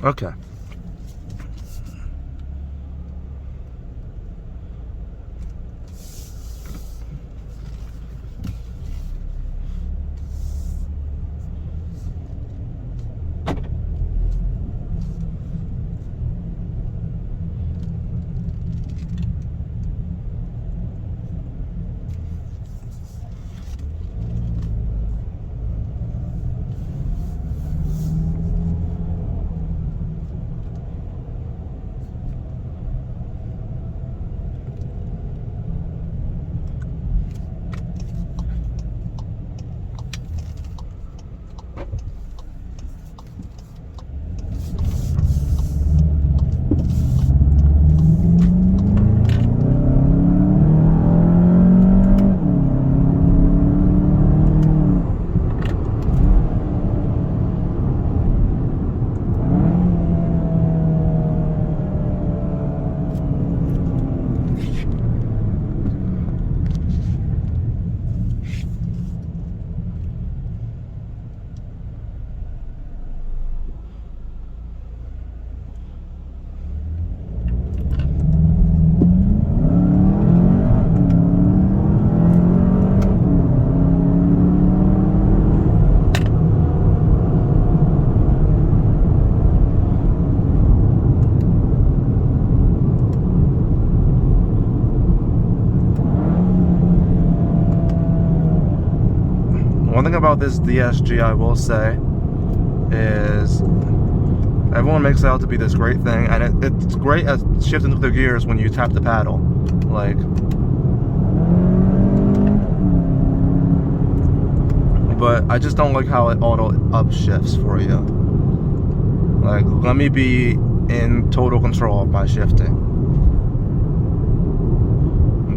Okay. One thing about this DSG I will say is everyone makes it out to be this great thing, and it's great at shifting the gears when you tap the paddle. Like, but I just don't like how it auto upshifts for you. Like, let me be in total control of my shifting.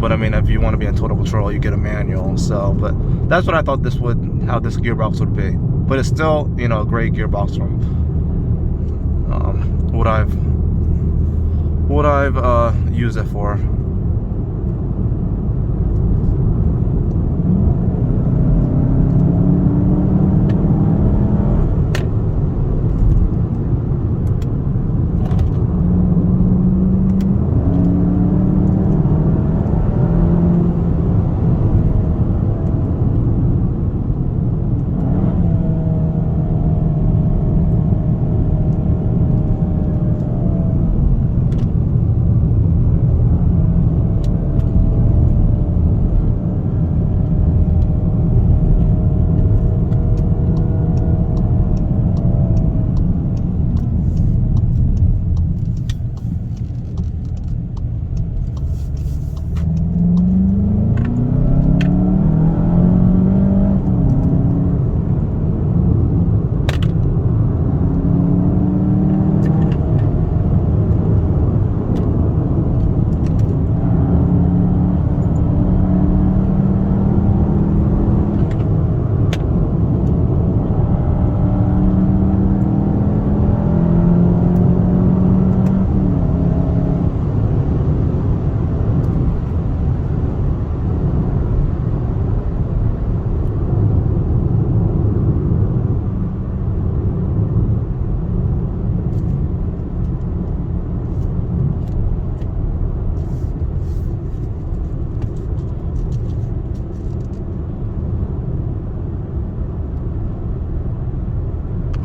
But I mean, if you want to be in total control, you get a manual. So, but that's what I thought how this gearbox would be. But it's still, you know, a great gearbox from what I've used it for.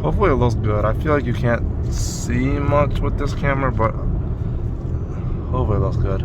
Hopefully it looks good. I feel like you can't see much with this camera, but hopefully it looks good.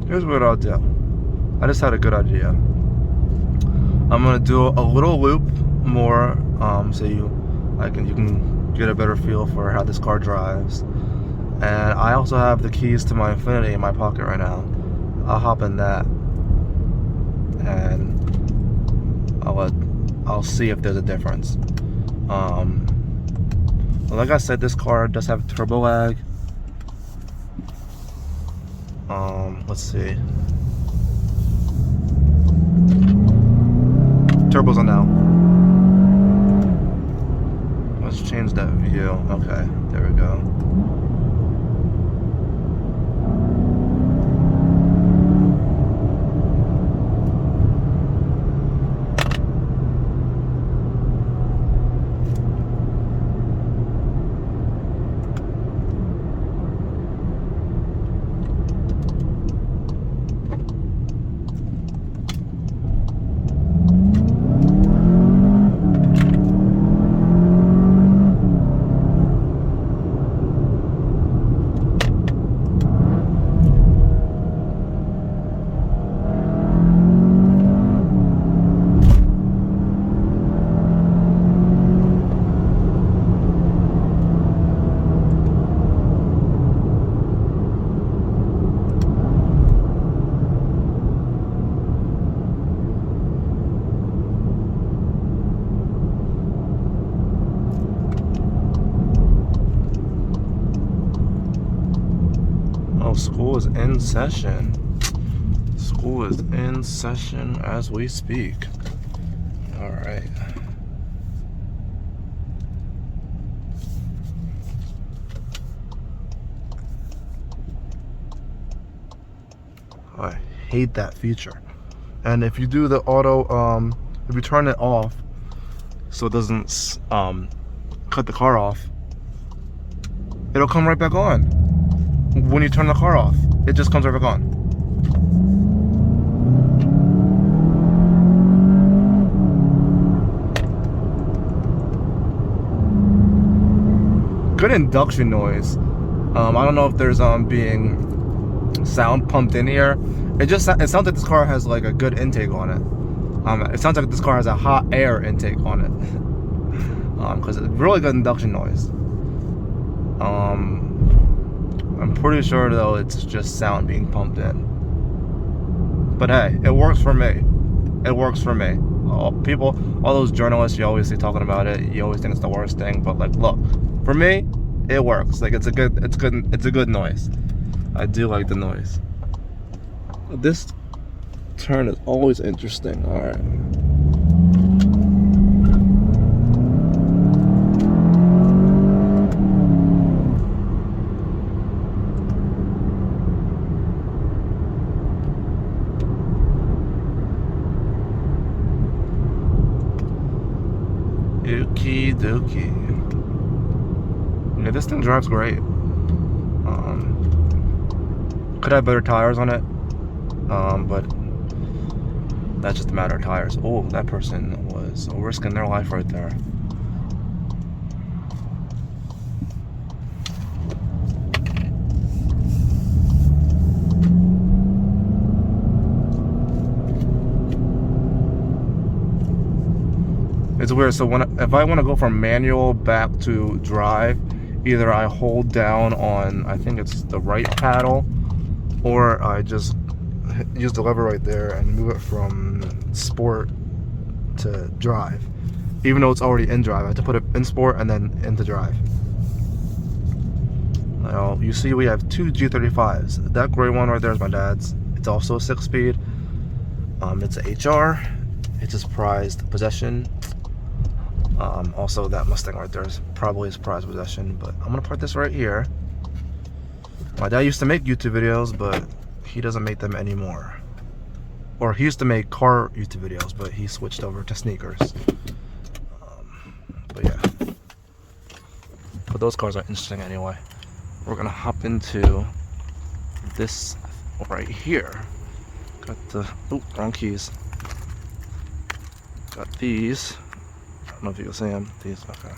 Here's what I'll do. I just had a good idea. I'm gonna do a little loop more, so you can get a better feel for how this car drives. And I also have the keys to my Infiniti in my pocket right now. I'll hop in that, and I'll see if there's a difference. Like I said, this car does have turbo lag. Let's see. Turbos on now. Let's change that view. Okay, there we go. Oh, school is in session. School is in session as we speak. All right. I hate that feature. And if you do the auto, if you turn it off so it doesn't cut the car off, it'll come right back on. When you turn the car off, it just comes right back on. Good induction noise. I don't know if there's being sound pumped in here. It sounds like this car has like a good intake on it. It sounds like this car has a hot air intake on it. Because it's really good induction noise. I'm pretty sure though it's just sound being pumped in. But hey, it works for me. It works for me. All those journalists, you always see talking about it. You always think it's the worst thing, but like, look, for me, it works. Like it's a good noise. I do like the noise. This turn is always interesting. All right. Okie dokie. Yeah, this thing drives great. Could have better tires on it, but that's just a matter of tires. Oh, that person was risking their life right there. It's weird. So if I want to go from manual back to drive, either I hold down on, I think it's the right paddle, or I just use the lever right there and move it from sport to drive. Even though it's already in drive, I have to put it in sport and then into drive. Now you see we have two G35s. That gray one right there is my dad's. It's also a 6-speed. It's a HR. It's his prized possession. Also that Mustang right there is probably his prized possession, but I'm gonna park this right here. My dad used to make YouTube videos, but he doesn't make them anymore. Or he used to make car YouTube videos, but he switched over to sneakers. But yeah. But those cars are interesting anyway. We're gonna hop into this right here. Got the, oh, wrong keys. Got these. I don't know if you can see them. These, okay.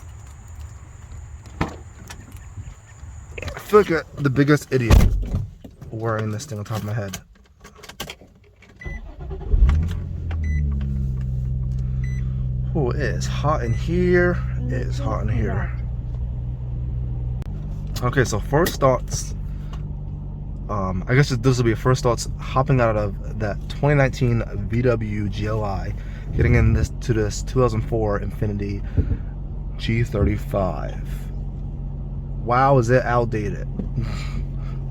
I feel like the biggest idiot wearing this thing on top of my head. Oh, it is hot in here. It is hot in here. Okay, so first thoughts. I guess this will be first thoughts hopping out of that 2019 VW GLI, getting in this 2004 Infiniti G35. Wow, is it outdated?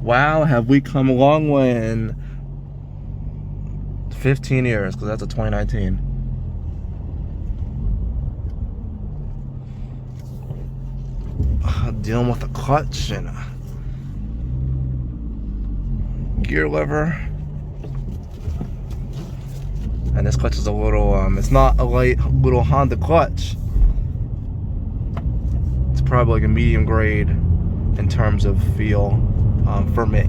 Wow, have we come a long way in 15 years, because that's a 2019. Dealing with a clutch and a gear lever, and this clutch is a little it's not a light little Honda clutch. It's probably like a medium grade in terms of feel for me.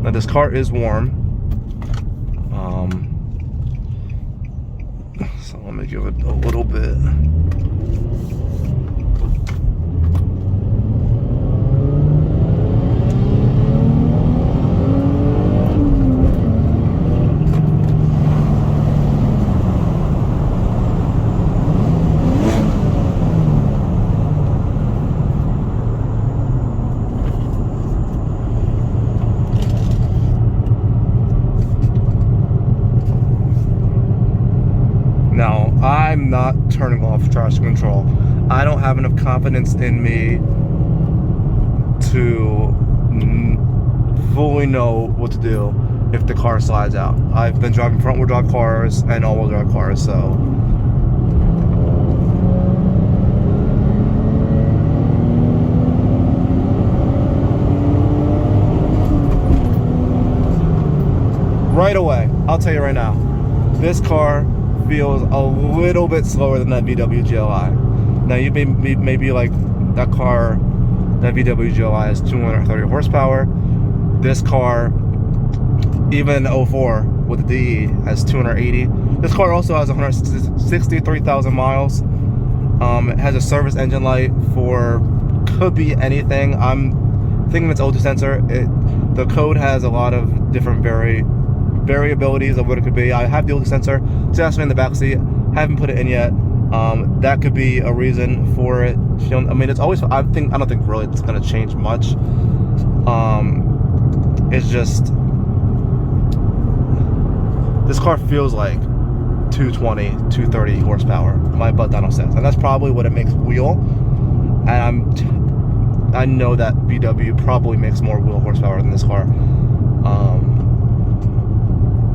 Now this car is warm, so let me give it a little bit. Now, I'm not turning off traction control. I don't have enough confidence in me to fully know what to do if the car slides out. I've been driving front-wheel drive cars and all-wheel drive cars, so right away, I'll tell you right now, this car feels a little bit slower than that VW GLI. Now you may be like, that car, that VW GLI has 230 horsepower. This car, even 04 with the DE, has 280. This car also has 163,000 miles. It has a service engine light for, could be anything. I'm thinking it's O2 sensor. The code has a lot of different variabilities of what it could be. I have the O2 sensor. It's actually in the back seat. Haven't put it in yet. That could be a reason for it. I mean, it's always. I don't think really it's gonna change much. It's just this car feels like 220, 230 horsepower. My butt dyno says, and that's probably what it makes wheel. And I know that VW probably makes more wheel horsepower than this car.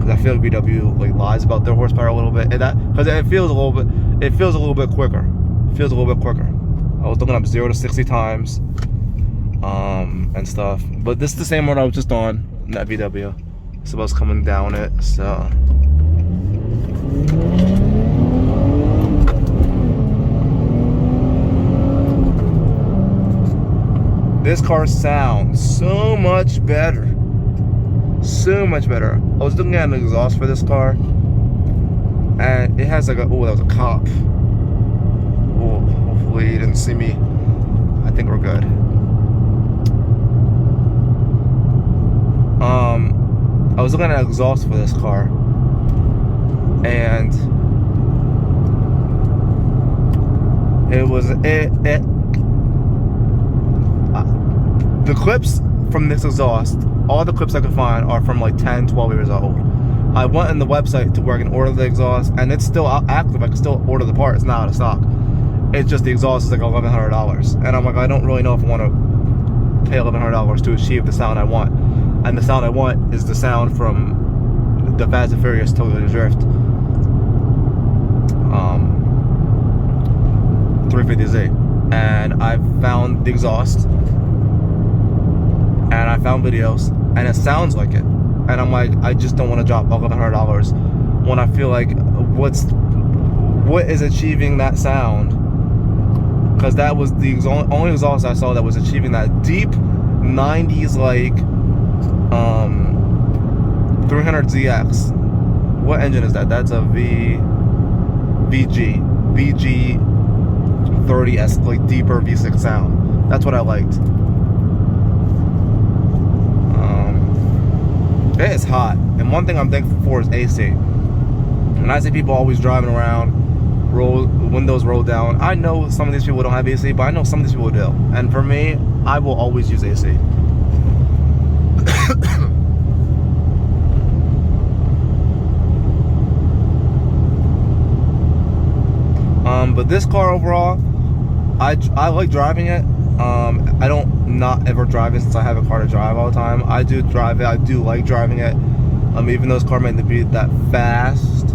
I feel like VW like lies about their horsepower a little bit, and that because it feels a little bit quicker. It feels a little bit quicker. I was looking up 0 to 60 times, and stuff. But this is the same one I was just on in that VW. So I was coming down it. So this car sounds so much better. So much better. I was looking at an exhaust for this car, and it has like a, oh, that was a cop. Oh, hopefully he didn't see me. I think we're good. I was looking at an exhaust for this car, and it was the clips from this exhaust, all the clips I could find are from like 10, 12 years old. I went on the website to where I can order the exhaust, and it's still active. I can still order the part. It's not out of stock. It's just the exhaust is like $1,100, and I'm like, I don't really know if I want to pay $1,100 to achieve the sound I want. And the sound I want is the sound from the Fast and Furious Tokyo Drift 350Z. And I found the exhaust, and I found videos, and it sounds like it. And I'm like, I just don't want to drop $1,100 when I feel like what is achieving that sound? Because that was the only exhaust I saw that was achieving that deep 90s like 300ZX. What engine is that? That's a VG 30s, like deeper V6 sound. That's what I liked. It is hot, and one thing I'm thankful for is AC. When I see people always driving around, windows rolled down, I know some of these people don't have AC, but I know some of these people do. And for me, I will always use AC. But this car overall, I like driving it. I don't not ever drive it since I have a car to drive all the time. I do drive it. I do like driving it. Even though this car might not be that fast,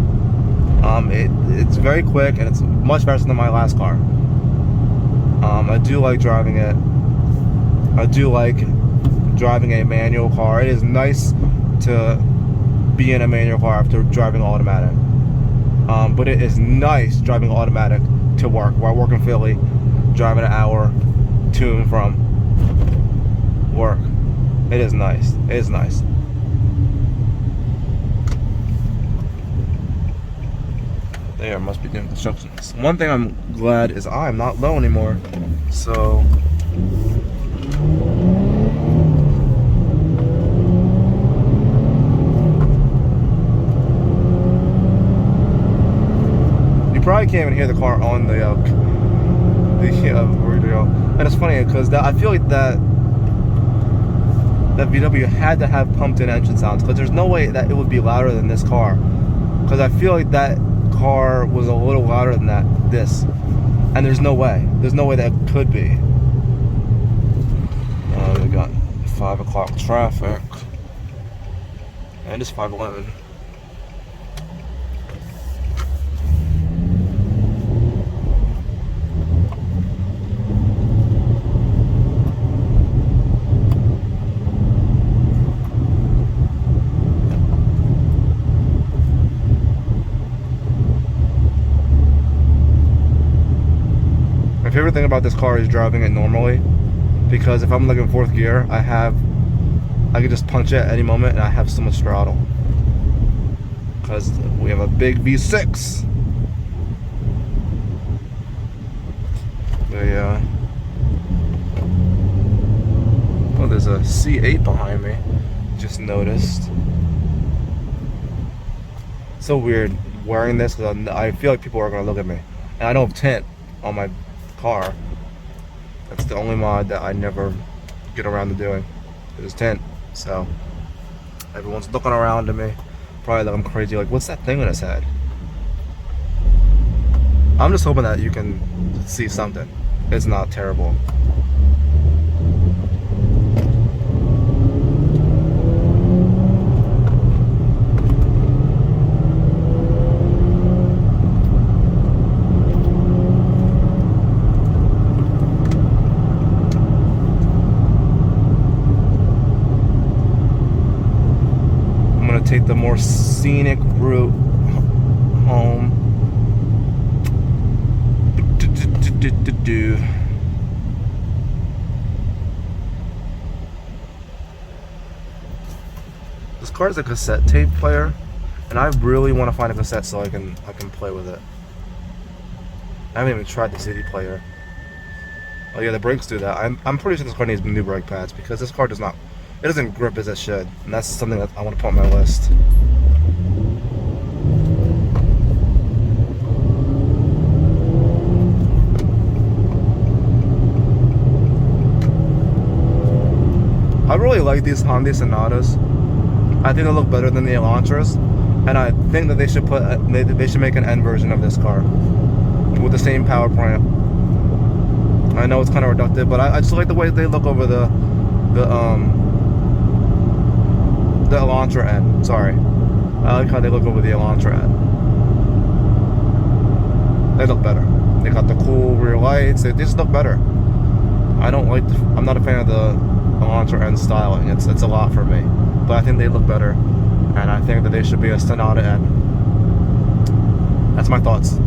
it's very quick and it's much faster than my last car. I do like driving it. I do like driving a manual car. It is nice to be in a manual car after driving automatic. But it is nice driving automatic to work. Where I work in Philly, driving an hour to and from work. It is nice. It is nice. There must be doing constructions. One thing I'm glad is I'm not low anymore. So you probably can't even hear the car on the radio. And it's funny because I feel like that VW had to have pumped-in engine sounds, because there's no way that it would be louder than this car. Because I feel like that car was a little louder than this, and there's no way that it could be. We got 5 o'clock traffic, and it's 5:11. My favorite thing about this car is driving it normally, because if I'm like in 4th gear, I can just punch it at any moment and I have so much throttle, because we have a big V6. Oh, there's a C8 behind me, just noticed. So weird wearing this, because I feel like people are going to look at me, and I don't have tint on my car. That's the only mod that I never get around to doing. It's tint. So everyone's looking around at me, probably like I'm crazy, like, what's that thing on his head? I'm just hoping that you can see something. It's not terrible. Take the more scenic route home. This car is a cassette tape player, and I really want to find a cassette so I can play with it. I haven't even tried the CD player. Oh yeah, the brakes do that. I'm pretty sure this car needs new brake pads, because this car doesn't grip as it should, and that's something that I want to put on my list. I really like these Hyundai Sonatas. I think they look better than the Elantras, and I think that they should make an N version of this car with the same power plant. I know it's kind of reductive, but I just like the way they look over the Elantra end. Sorry, I like how they look over the Elantra end. They look better. They got the cool rear lights. They just look better. I'm not a fan of the Elantra end styling. It's a lot for me, but I think they look better, and I think that they should be a Sonata end. That's my thoughts.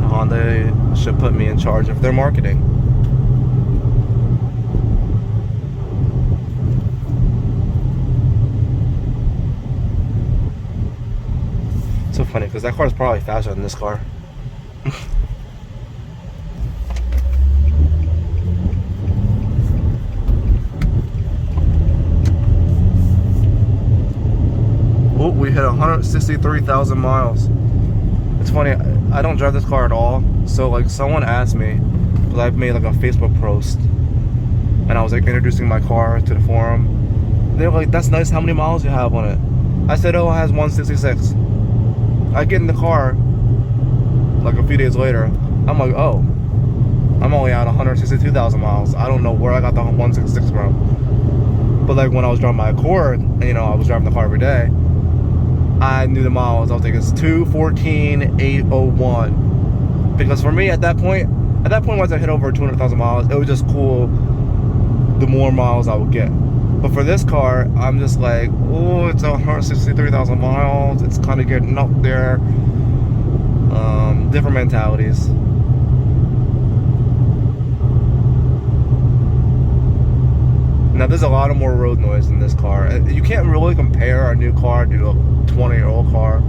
Honda should put me in charge of their marketing. So funny, because that car is probably faster than this car. hit 163,000 miles. It's funny, I don't drive this car at all. So like someone asked me, because I made like a Facebook post and I was like introducing my car to the forum. They were like, that's nice, how many miles you have on it? I said, oh, it has 166. I get in the car like a few days later, I'm like, oh, I'm only at 162,000 miles. I don't know where I got the 166 from. But like when I was driving my Accord, and, you know, I was driving the car every day, I knew the miles. I was like, it's 214,801. Because for me at that point once I hit over 200,000 miles, it was just cool the more miles I would get. But for this car, I'm just like, oh, it's 163,000 miles. It's kind of getting up there. Different mentalities. Now there's a lot of more road noise in this car. You can't really compare a new car to a 20-year-old car.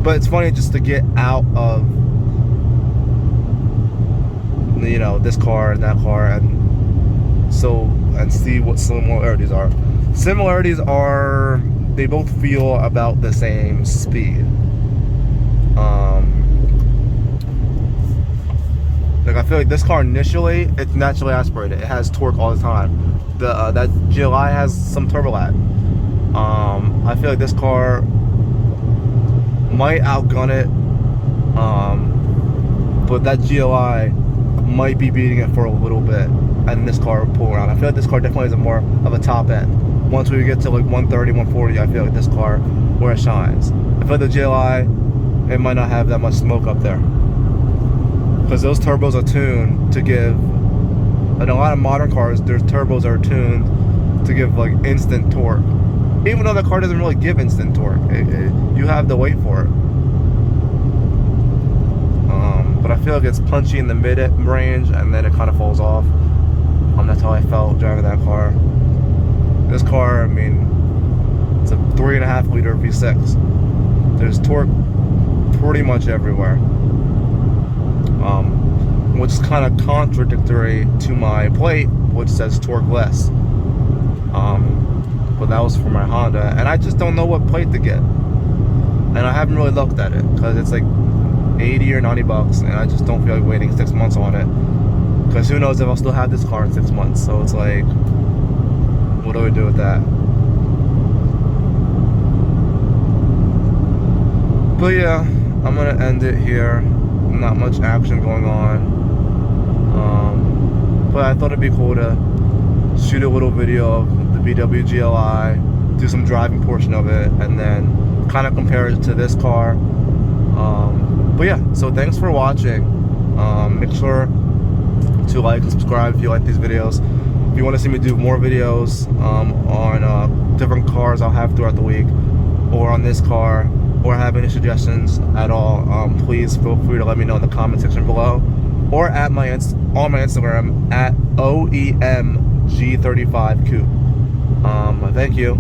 But it's funny just to get out of, you know, this car and that car and see what similarities are. Similarities are they both feel about the same speed. Like I feel like this car initially, it's naturally aspirated. It has torque all the time. That GLI has some turbo lag. I feel like this car might outgun it, but that GLI might be beating it for a little bit, and this car will pull around. I feel like this car definitely is more of a top end. Once we get to like 130, 140, I feel like this car where it shines. I feel like the GLI, it might not have that much smoke up there, because those turbos are tuned to give, in a lot of modern cars, their turbos are tuned to give like instant torque. Even though the car doesn't really give instant torque, you have to wait for it. But I feel like it's punchy in the mid-range and then it kind of falls off. That's how I felt driving that car. This car, I mean, it's a 3.5 liter V6. There's torque pretty much everywhere. Which is kind of contradictory to my plate, which says torque less. But that was for my Honda, and I just don't know what plate to get. And I haven't really looked at it, because it's like 80 or 90 bucks, and I just don't feel like waiting 6 months on it. Because who knows if I'll still have this car in 6 months. So it's like, what do we do with that? But yeah, I'm gonna end it here. Not much action going on. But I thought it'd be cool to shoot a little video of the VW GLI, do some driving portion of it, and then kind of compare it to this car. But yeah, so thanks for watching. Make sure to like and subscribe if you like these videos. If you want to see me do more videos on different cars I'll have throughout the week, or on this car, or have any suggestions at all, please feel free to let me know in the comment section below, or at on my Instagram at OEMG35 Coupe. Thank you.